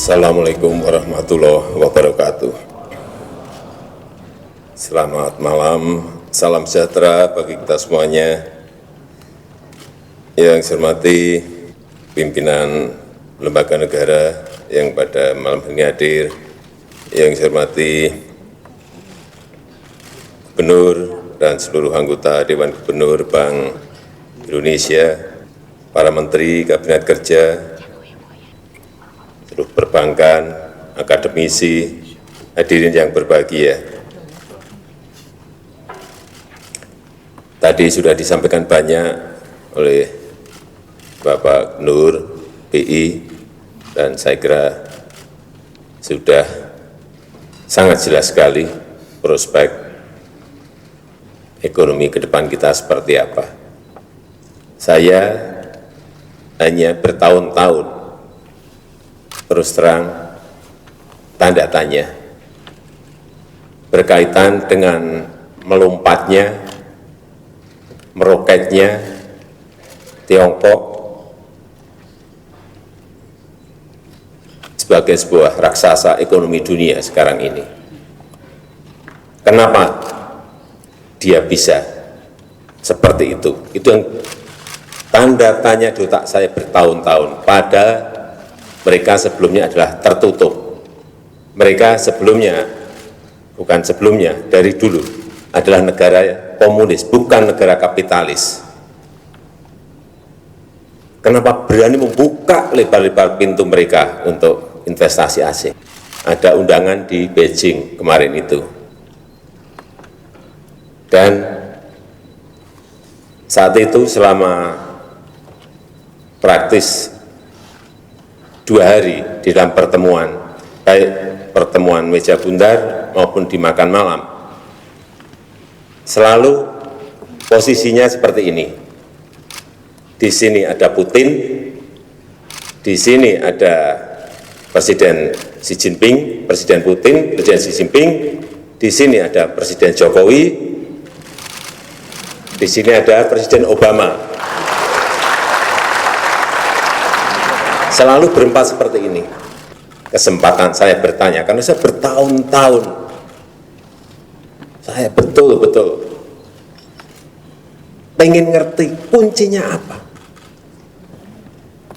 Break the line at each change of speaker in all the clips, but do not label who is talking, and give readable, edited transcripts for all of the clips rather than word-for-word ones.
Assalamualaikum warahmatullahi wabarakatuh. Selamat malam, salam sejahtera bagi kita semuanya. Yang saya hormati pimpinan lembaga negara yang pada malam ini hadir, yang saya hormati Gubernur dan seluruh anggota Dewan Gubernur Bank Indonesia, para Menteri Kabinet Kerja, seluruh perbankan, akademisi, hadirin yang berbahagia. Tadi sudah disampaikan banyak oleh Bapak Nur BI, dan saya kira sudah sangat jelas sekali prospek ekonomi ke depan kita seperti apa. Saya hanya bertahun-tahun terus terang tanda tanya berkaitan dengan melompatnya, meroketnya Tiongkok sebagai sebuah raksasa ekonomi dunia sekarang ini. Kenapa dia bisa seperti itu? Itu yang tanda tanya di otak saya bertahun-tahun. Padahal mereka sebelumnya adalah tertutup. Mereka sebelumnya, bukan sebelumnya, dari dulu adalah negara komunis, bukan negara kapitalis. Kenapa berani membuka lebar-lebar pintu mereka untuk investasi asing? Ada undangan di Beijing kemarin itu. Dan saat itu selama praktis 2 hari di dalam pertemuan, baik pertemuan meja bundar maupun di makan malam, selalu posisinya seperti ini. Di sini ada Putin, di sini ada Presiden Xi Jinping, Presiden Putin, Presiden Xi Jinping, di sini ada Presiden Jokowi, di sini ada Presiden Obama. Selalu berempat seperti ini. Kesempatan saya bertanya, karena saya bertahun-tahun, saya betul-betul pengen ngerti kuncinya apa.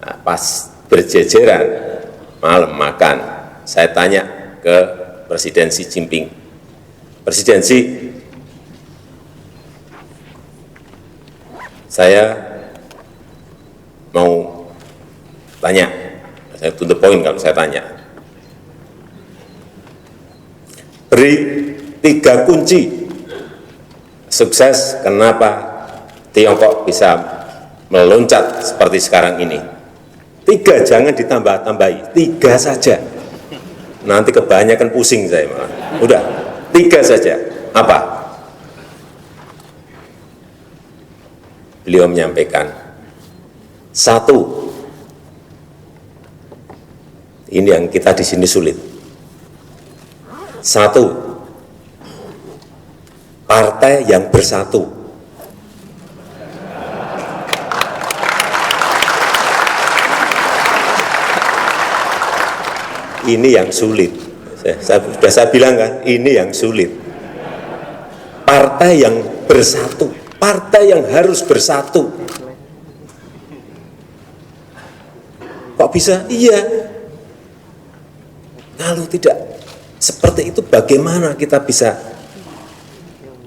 Nah, pas berjejeran malam makan, saya tanya ke Presiden Xi Jinping, Presiden Xi, saya mau tanya, saya to the point kalau saya tanya. Beri 3 kunci sukses kenapa Tiongkok bisa meloncat seperti sekarang ini. 3, jangan ditambah-tambahi, 3 saja. Nanti kebanyakan pusing saya malah. Udah, 3 saja. Apa? Beliau menyampaikan, 1, ini yang kita di sini sulit. 1, partai yang bersatu. Ini yang sulit. Sudah saya bilang kan, ini yang sulit. Partai yang bersatu, partai yang harus bersatu. Kok bisa? Iya. Kalau tidak seperti itu, bagaimana kita bisa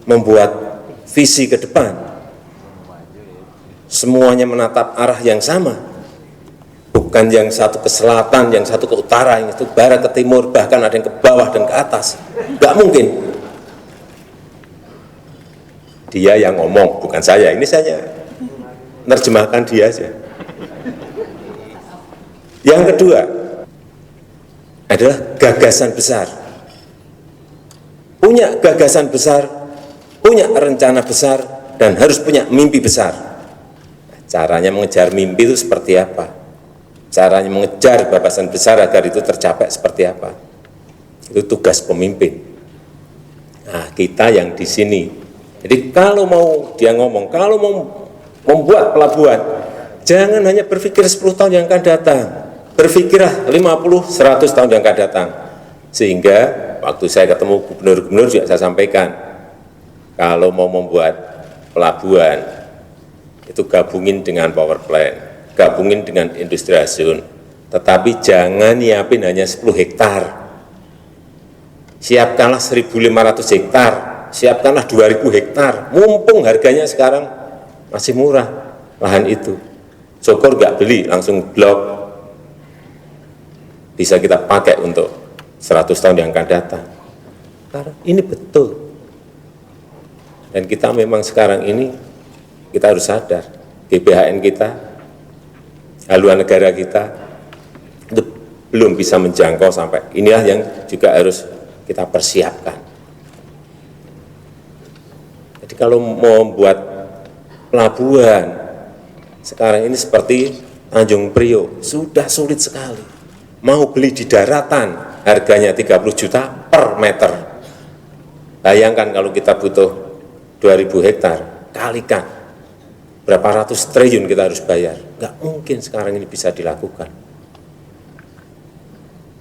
membuat visi ke depan? Semuanya menatap arah yang sama, bukan yang satu ke selatan, yang satu ke utara, yang itu barat ke timur, bahkan ada yang ke bawah dan ke atas. Nggak mungkin. Dia yang ngomong, bukan saya. Ini saya nerjemahkan dia aja. Yang kedua adalah gagasan besar. Punya gagasan besar, punya rencana besar, dan harus punya mimpi besar. Caranya mengejar mimpi itu seperti apa? Caranya mengejar gagasan besar agar itu tercapai seperti apa? Itu tugas pemimpin. Nah, kita yang di sini. Jadi kalau mau dia ngomong, kalau mau membuat pelabuhan, jangan hanya berpikir 10 tahun yang akan datang. Berpikirlah 50-100 tahun yang akan datang. Sehingga waktu saya ketemu gubernur-gubernur juga saya sampaikan, kalau mau membuat pelabuhan, itu gabungin dengan power plant, gabungin dengan industri asun, tetapi jangan nyiapin hanya 10 hektar. Siapkanlah 1.500 hektar, siapkanlah 2.000 hektar, mumpung harganya sekarang masih murah lahan itu. Syukur nggak beli, langsung blok, bisa kita pakai untuk 100 tahun yang akan datang. Karena ini betul. Dan kita memang sekarang ini, kita harus sadar, GBHN kita, haluan negara kita, itu belum bisa menjangkau sampai, inilah yang juga harus kita persiapkan. Jadi kalau mau membuat pelabuhan, sekarang ini seperti Tanjung Priok, sudah sulit sekali. Mau beli di daratan, harganya 30 juta per meter. Bayangkan kalau kita butuh 2.000 hektar, kalikan. Berapa ratus triliun kita harus bayar. Nggak mungkin sekarang ini bisa dilakukan.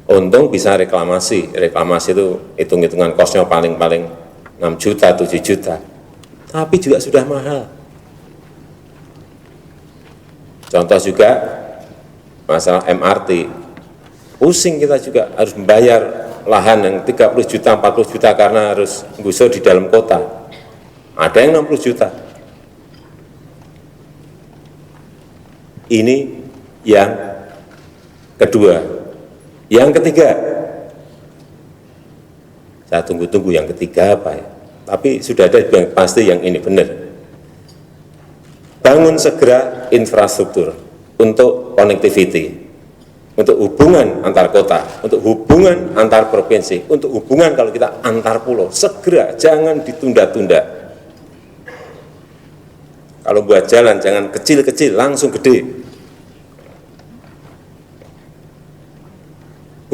Untung bisa reklamasi. Reklamasi itu hitung-hitungan kosnya paling-paling 6 juta, 7 juta. Tapi juga sudah mahal. Contoh juga masalah MRT. Pusing kita juga harus membayar lahan yang 30 juta, 40 juta karena harus gusur di dalam kota. Ada yang 60 juta. Ini yang kedua. Yang ketiga, saya tunggu-tunggu yang ketiga apa ya. Tapi sudah ada yang pasti yang ini benar. Bangun segera infrastruktur untuk connectivity, untuk hubungan antar kota, untuk hubungan antar provinsi, untuk hubungan kalau kita antar pulau, segera, jangan ditunda-tunda. Kalau buat jalan, jangan kecil-kecil, langsung gede.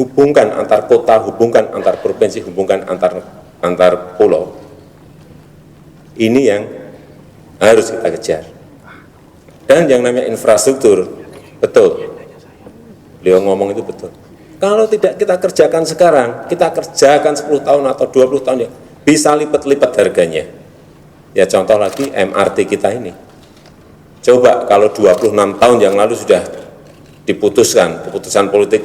Hubungkan antar kota, hubungkan antar provinsi, hubungkan antar pulau. Ini yang harus kita kejar. Dan yang namanya infrastruktur, betul. Beliau ngomong itu betul. Kalau tidak kita kerjakan sekarang, kita kerjakan 10 tahun atau 20 tahun, ya, bisa lipat-lipat harganya. Ya contoh lagi MRT kita ini. Coba kalau 26 tahun yang lalu sudah diputuskan, keputusan politik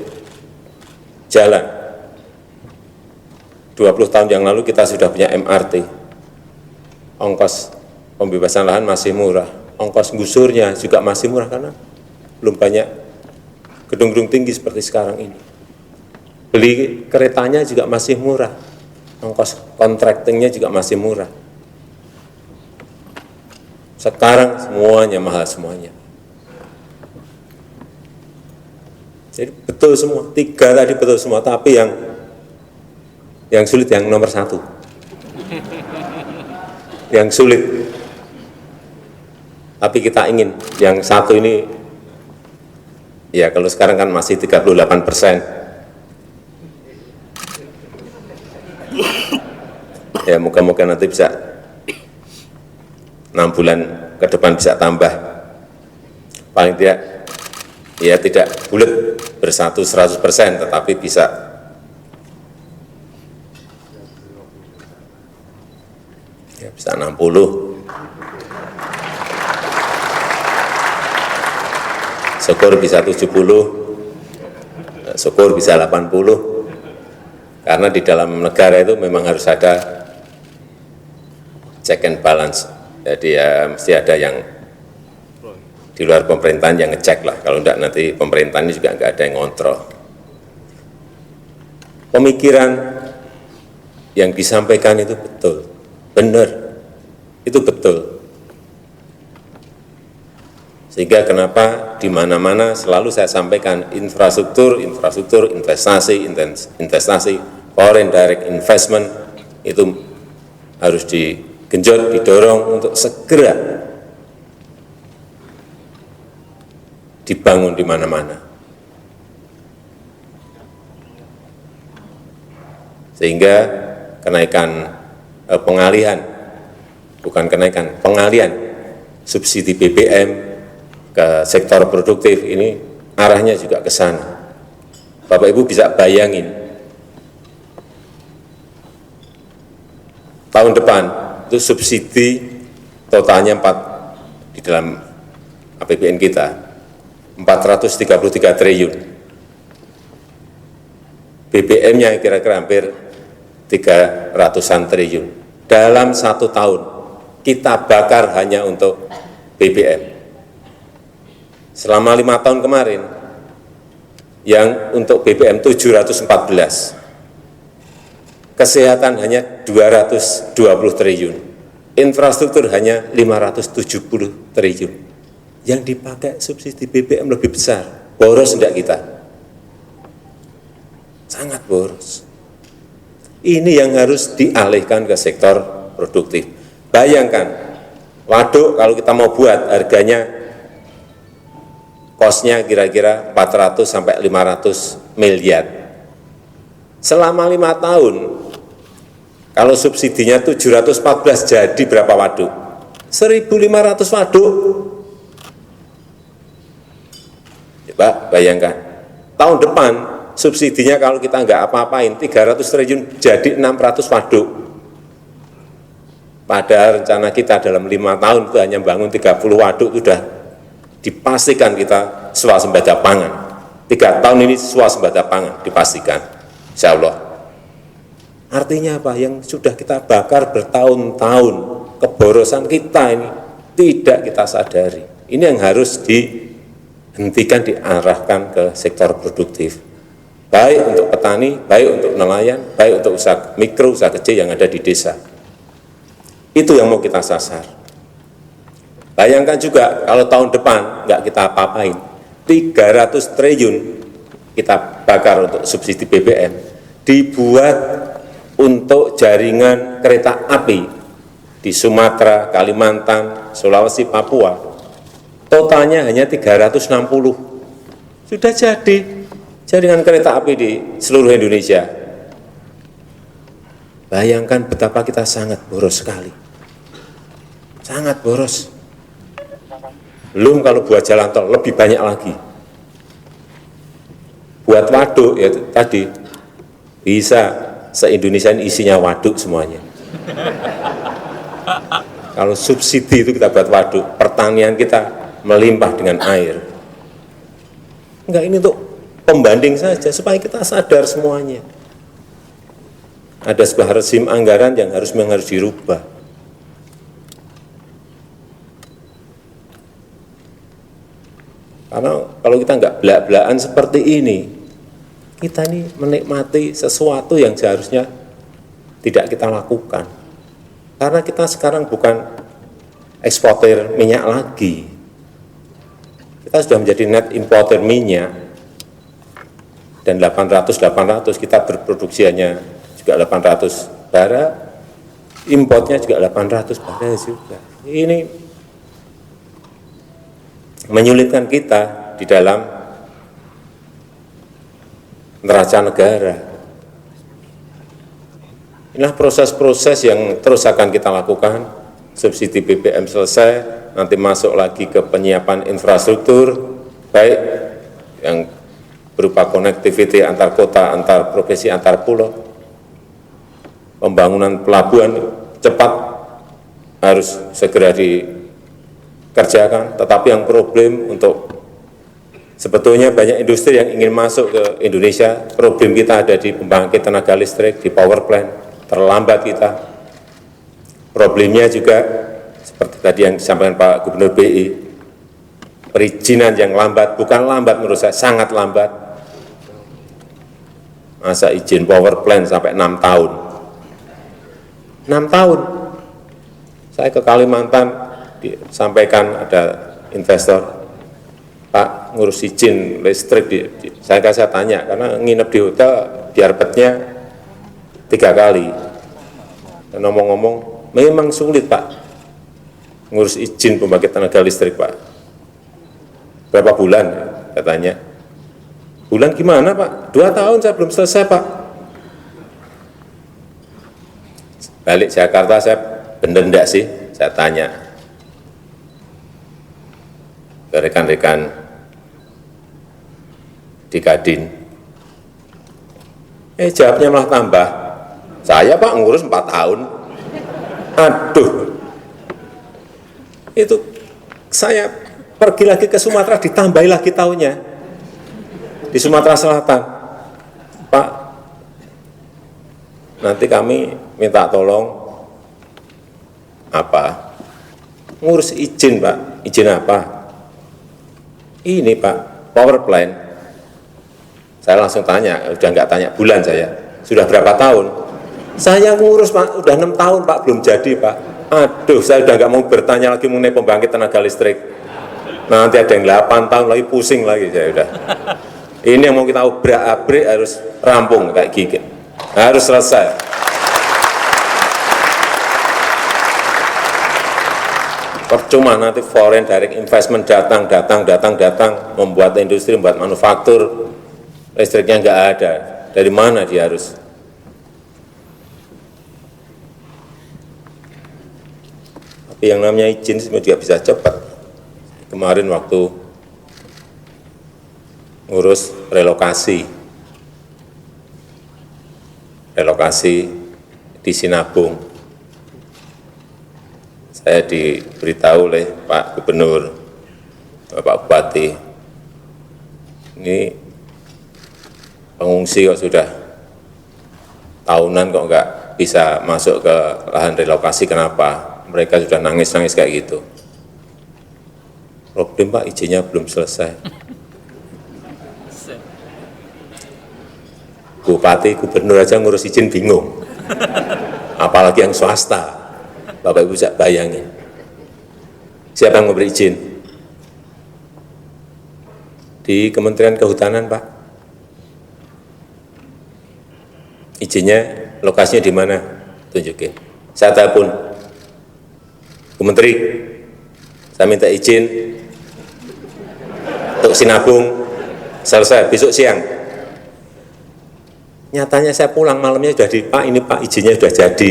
jalan. 20 tahun yang lalu kita sudah punya MRT. Ongkos pembebasan lahan masih murah. Ongkos gusurnya juga masih murah karena belum banyak gedung-gedung tinggi seperti sekarang ini. Beli keretanya juga masih murah. Ongkos kontraktingnya juga masih murah. Sekarang semuanya mahal semuanya. Jadi betul semua, 3 tadi betul semua, tapi yang sulit yang nomor 1. Yang sulit. Tapi kita ingin yang 1 ini, ya kalau sekarang kan masih 38%. Ya moga-moga nanti bisa 6 bulan ke depan bisa tambah. Paling tidak, ya tidak bulat bersatu 100%, tetapi bisa ya bisa 60. Syukur bisa 70, syukur bisa 80, karena di dalam negara itu memang harus ada check and balance. Jadi ya mesti ada yang di luar pemerintahan yang ngecek lah, kalau enggak nanti pemerintahan ini juga enggak ada yang ngontrol. Pemikiran yang disampaikan itu betul, benar, itu betul. Sehingga kenapa di mana-mana selalu saya sampaikan infrastruktur, investasi, foreign direct investment itu harus digenjot, didorong untuk segera dibangun di mana-mana. Sehingga kenaikan pengalihan, bukan kenaikan, pengalihan subsidi BBM ke sektor produktif ini arahnya juga ke sana. Bapak Ibu bisa bayangin, tahun depan itu subsidi totalnya di dalam APBN kita 433 triliun. BBM-nya kira-kira hampir 300-an triliun. Dalam 1 tahun kita bakar hanya untuk BBM. Selama 5 tahun kemarin, yang untuk BBM 714, kesehatan hanya 220 triliun, infrastruktur hanya 570 triliun. Yang dipakai subsidi BBM lebih besar, boros enggak kita? Sangat boros. Ini yang harus dialihkan ke sektor produktif. Bayangkan, waduk kalau kita mau buat harganya, kosnya kira-kira 400 sampai 500 miliar. Selama 5 tahun, kalau subsidinya 714 jadi berapa waduk? 1.500 waduk. Coba bayangkan, tahun depan subsidinya kalau kita nggak apa-apain 300 triliun jadi 600 waduk. Padahal rencana kita dalam 5 tahun itu hanya bangun 30 waduk, sudah dipastikan kita swasembada pangan. 3 tahun ini swasembada pangan dipastikan, insya Allah. Artinya apa? Yang sudah kita bakar bertahun-tahun, keborosan kita ini tidak kita sadari. Ini yang harus dihentikan, diarahkan ke sektor produktif. Baik untuk petani, baik untuk nelayan, baik untuk usaha mikro, usaha kecil yang ada di desa. Itu yang mau kita sasar. Bayangkan juga kalau tahun depan nggak kita apa-apain, 300 triliun kita bakar untuk subsidi BBM, dibuat untuk jaringan kereta api di Sumatera, Kalimantan, Sulawesi, Papua, totalnya hanya 360. Sudah jadi jaringan kereta api di seluruh Indonesia. Bayangkan betapa kita sangat boros sekali. Sangat boros. Belum kalau buat jalan tol lebih banyak lagi. Buat waduk ya tadi bisa se-Indonesia ini isinya waduk semuanya. Kalau subsidi itu kita buat waduk, pertanian kita melimpah dengan air. Enggak, ini untuk pembanding saja supaya kita sadar semuanya. Ada sebuah rezim anggaran yang harus dirubah. Karena kalau kita nggak belak-belakan seperti ini, kita ini menikmati sesuatu yang seharusnya tidak kita lakukan. Karena kita sekarang bukan eksportir minyak lagi. Kita sudah menjadi net importer minyak. Dan 800 kita berproduksi hanya juga 800 bara, importnya juga 800 bara juga. Ini menyulitkan kita di dalam neraca negara. Inilah proses-proses yang terus akan kita lakukan. Subsidi BBM selesai, nanti masuk lagi ke penyiapan infrastruktur, baik yang berupa konektiviti antar kota, antar provinsi, antar pulau. Pembangunan pelabuhan cepat harus segera dikerjakan, tetapi yang problem untuk sebetulnya banyak industri yang ingin masuk ke Indonesia, problem kita ada di pembangkit tenaga listrik, di power plant, terlambat kita. Problemnya juga seperti tadi yang disampaikan Pak Gubernur BI, perizinan yang lambat, bukan lambat menurut saya, sangat lambat. Masa izin power plant sampai 6 tahun. 6 tahun. Saya ke Kalimantan, disampaikan ada investor, Pak ngurus izin listrik, saya tanya, karena nginep di hotel biar petnya 3 kali. Dan ngomong-ngomong, memang sulit Pak, ngurus izin pembangkit tenaga listrik Pak. Berapa bulan katanya? Bulan gimana Pak? 2 tahun saya belum selesai Pak. Balik Jakarta saya bener enggak sih? Saya tanya ke rekan-rekan di Kadin. Jawabnya malah tambah. Saya Pak ngurus 4 tahun. Aduh. Itu saya pergi lagi ke Sumatera ditambahi lagi tahunnya. Di Sumatera Selatan. Pak, nanti kami minta tolong apa? Ngurus izin Pak. Izin apa? Ini Pak, power plant. Saya langsung tanya, udah nggak tanya bulan saya, sudah berapa tahun? Saya ngurus Pak, udah 6 tahun Pak, belum jadi Pak. Aduh, saya udah nggak mau bertanya lagi mengenai pembangkit tenaga listrik. Nanti ada yang 8 tahun lagi, pusing lagi saya udah. Ini yang mau kita obrak-abrik harus rampung kayak gigit. Harus selesai. Percuma nanti foreign direct investment datang, membuat industri, membuat manufaktur, listriknya nggak ada. Dari mana dia harus? Tapi yang namanya izin juga bisa cepat. Kemarin waktu ngurus relokasi di Sinabung, saya diberitahu oleh Pak Gubernur, Bapak Bupati, ini pengungsi kok sudah tahunan kok nggak bisa masuk ke lahan relokasi, kenapa? Mereka sudah nangis-nangis kayak gitu. Problem Pak, izinnya belum selesai. Bupati, gubernur aja ngurus izin bingung. Apalagi yang swasta. Bapak Ibu bisa bayangin. Siapa yang memberi izin? Di Kementerian Kehutanan, Pak. Izinnya, lokasinya di mana? Tunjukin. Saya telepon. Bu Menteri, saya minta izin untuk Sinabung, selesai besok siang. Nyatanya saya pulang malamnya sudah Pak, ini Pak izinnya sudah jadi.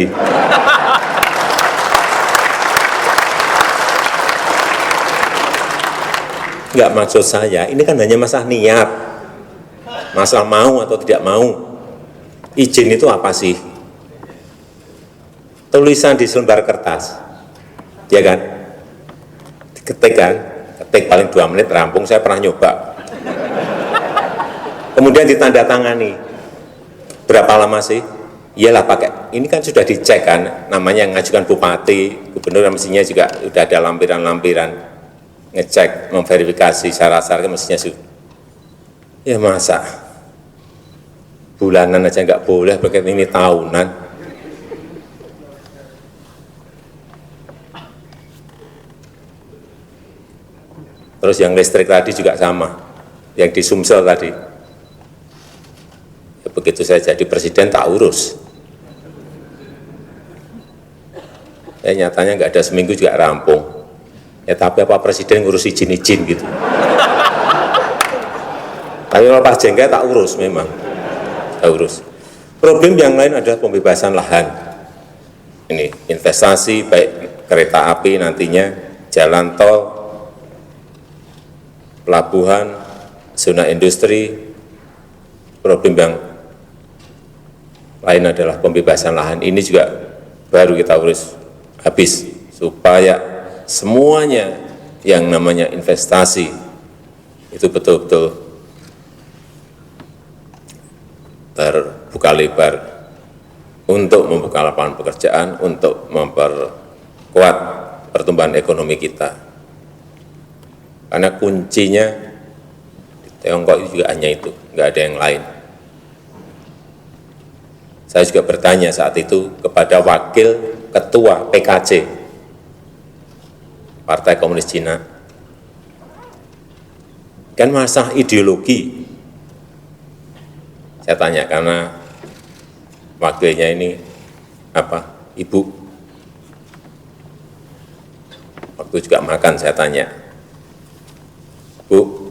Enggak, maksud saya, ini kan hanya masalah niat. Masalah mau atau tidak mau. Izin itu apa sih? Tulisan di selembar kertas. Ya kan? Ketik kan? Ketik paling 2 menit rampung, saya pernah nyoba. Kemudian ditandatangani. Berapa lama sih? Iyalah pakai, ini kan sudah dicek kan, namanya yang ngajukan bupati, gubernur, mestinya juga sudah ada lampiran-lampiran ngecek, memverifikasi syarat-syaratnya mestinya sudah. Ya masa bulanan aja nggak boleh, pakai ini tahunan. Terus yang listrik tadi juga sama, yang di Sumsel tadi. Begitu saya jadi presiden tak urus. Nyatanya nggak ada seminggu juga rampung. Ya tapi apa presiden ngurus izin-izin gitu. Tapi kalau pas jengkel tak urus memang. Tak urus. Problem yang lain adalah pembebasan lahan. Ini investasi baik kereta api nantinya, jalan tol, pelabuhan, zona industri. Problem yang lain adalah pembebasan lahan. Ini juga baru kita urus habis supaya semuanya yang namanya investasi itu betul-betul terbuka lebar untuk membuka lapangan pekerjaan, untuk memperkuat pertumbuhan ekonomi kita. Karena kuncinya di Tiongkok juga hanya itu, nggak ada yang lain. Saya juga bertanya saat itu kepada wakil ketua PKC, Partai Komunis Cina. Kan masalah ideologi. Saya tanya karena wakilnya ini apa? Ibu. Waktu juga makan saya tanya, Bu,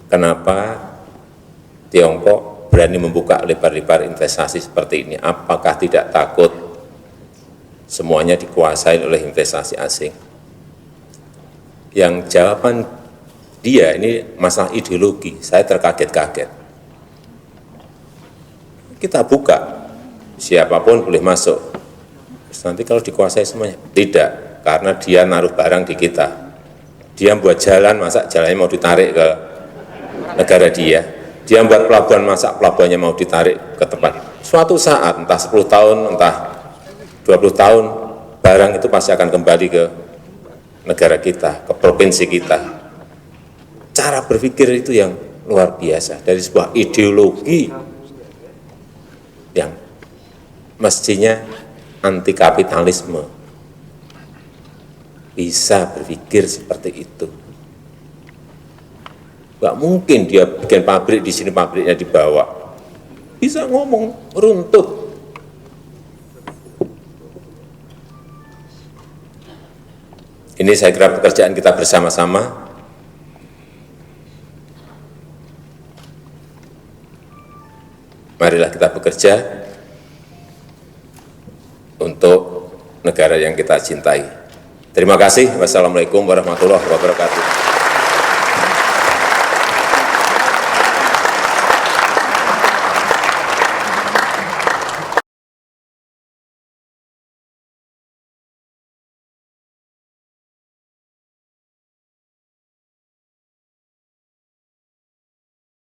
kenapa Tiongkok berani membuka lebar-lebar investasi seperti ini? Apakah tidak takut semuanya dikuasai oleh investasi asing? Yang jawaban dia ini masalah ideologi, saya terkaget-kaget. Kita buka, siapapun boleh masuk. Terus nanti kalau dikuasai semuanya, tidak, karena dia naruh barang di kita. Dia buat jalan, masa jalannya mau ditarik ke negara dia. Dia buat pelabuhan, masa pelabuhannya mau ditarik ke tempat. Suatu saat, entah 10 tahun, entah 20 tahun, barang itu pasti akan kembali ke negara kita, ke provinsi kita. Cara berpikir itu yang luar biasa, dari sebuah ideologi yang mestinya anti kapitalisme bisa berpikir seperti itu. Nggak mungkin dia bikin pabrik di sini, pabriknya dibawa. Bisa ngomong runtut. Ini saya kira pekerjaan kita bersama-sama. Marilah kita bekerja untuk negara yang kita cintai. Terima kasih. Wassalamualaikum warahmatullahi wabarakatuh.